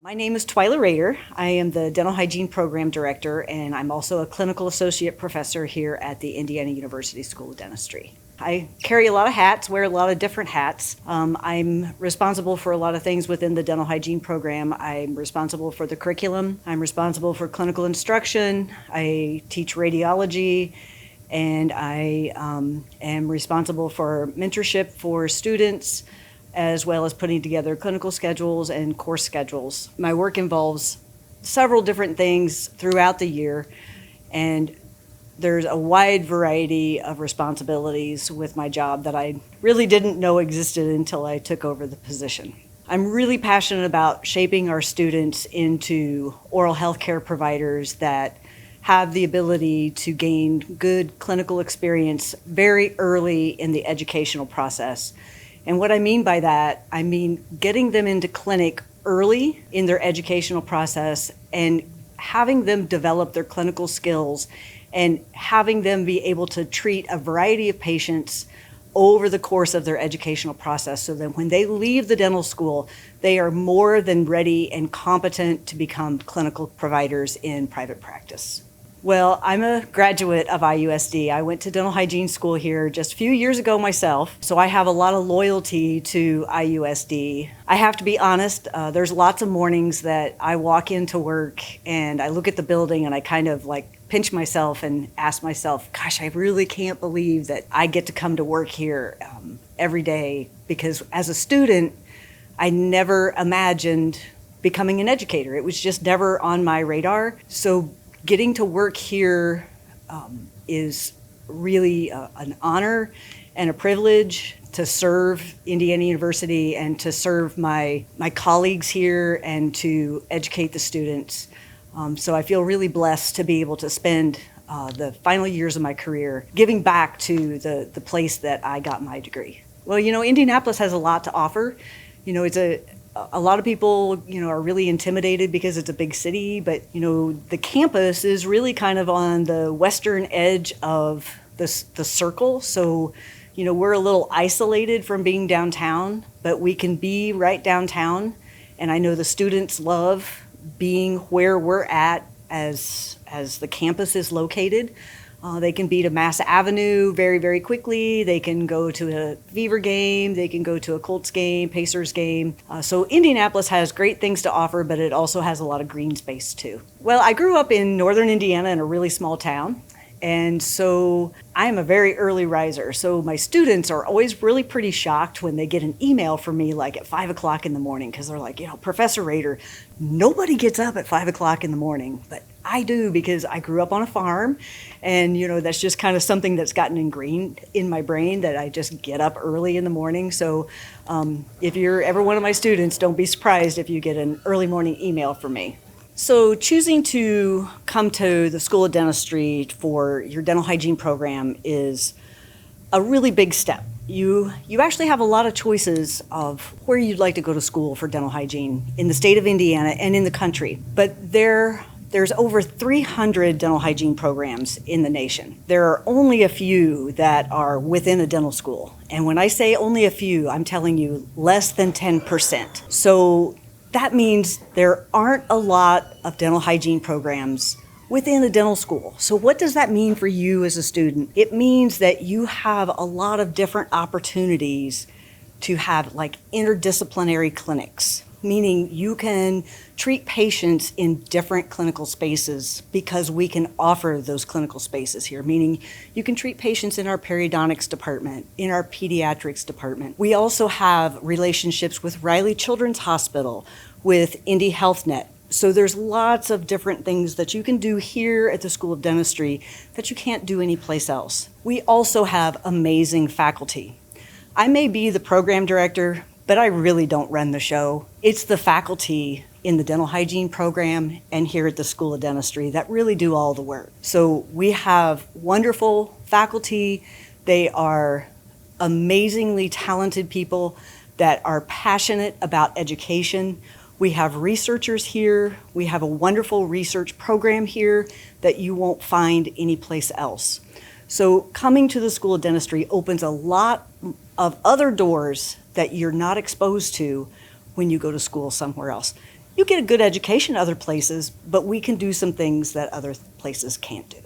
My name is Twyla Rader. I am the Dental Hygiene Program Director, and I'm also a Clinical Associate Professor here at the Indiana University School of Dentistry. I carry a lot of hats, wear a lot of different hats. I'm responsible for a lot of things within the dental hygiene program. I'm responsible for the curriculum. I'm responsible for clinical instruction. I teach radiology, and I am responsible for mentorship for students, as well as putting together clinical schedules and course schedules. My work involves several different things throughout the year, and there's a wide variety of responsibilities with my job that I really didn't know existed until I took over the position. I'm really passionate about shaping our students into oral health care providers that have the ability to gain good clinical experience very early in the educational process. And what I mean by that, I mean getting them into clinic early in their educational process and having them develop their clinical skills and having them be able to treat a variety of patients over the course of their educational process, so that when they leave the dental school, they are more than ready and competent to become clinical providers in private practice. Well, I'm a graduate of IUSD. I went to dental hygiene school here just a few years ago myself, so I have a lot of loyalty to IUSD. I have to be honest, there's lots of mornings that I walk into work and I look at the building and I kind of pinch myself and ask myself, gosh, I really can't believe that I get to come to work here every day, because as a student, I never imagined becoming an educator. It was just never on my radar. So getting to work here is really an honor and a privilege to serve Indiana University and to serve my colleagues here and to educate the students. So I feel really blessed to be able to spend the final years of my career giving back to the place that I got my degree. Well, Indianapolis has a lot to offer. It's a lot of people, are really intimidated because it's a big city, but, the campus is really kind of on the western edge of the circle. So, we're a little isolated from being downtown, but we can be right downtown. And I know the students love being where we're at as the campus is located. They can be to Mass Avenue very, very quickly. They can go to a Fever game. They can go to a Colts game, Pacers game. So Indianapolis has great things to offer, but it also has a lot of green space too. Well, I grew up in northern Indiana in a really small town. And so I am a very early riser. So my students are always really pretty shocked when they get an email from me at 5 o'clock in the morning, because they're like, Professor Rader, nobody gets up at 5 o'clock in the morning, but I do, because I grew up on a farm, and that's just kind of something that's gotten ingrained in my brain, that I just get up early in the morning. So if you're ever one of my students, don't be surprised if you get an early morning email from me. So choosing to come to the School of Dentistry for your dental hygiene program is a really big step. You actually have a lot of choices of where you'd like to go to school for dental hygiene in the state of Indiana and in the country. But there's over 300 dental hygiene programs in the nation. There are only a few that are within a dental school. And when I say only a few, I'm telling you less than 10%. So that means there aren't a lot of dental hygiene programs within a dental school. So what does that mean for you as a student? It means that you have a lot of different opportunities to have interdisciplinary clinics, meaning you can treat patients in different clinical spaces because we can offer those clinical spaces here, meaning you can treat patients in our periodontics department, in our pediatrics department. We also have relationships with Riley Children's Hospital, with Indy HealthNet. So there's lots of different things that you can do here at the School of Dentistry that you can't do anyplace else. We also have amazing faculty. I may be the program director, but I really don't run the show. It's the faculty in the dental hygiene program and here at the School of Dentistry that really do all the work. So we have wonderful faculty. They are amazingly talented people that are passionate about education. We have researchers here. We have a wonderful research program here that you won't find anyplace else. So coming to the School of Dentistry opens a lot of other doors that you're not exposed to when you go to school somewhere else. You get a good education other places, but we can do some things that other places can't do.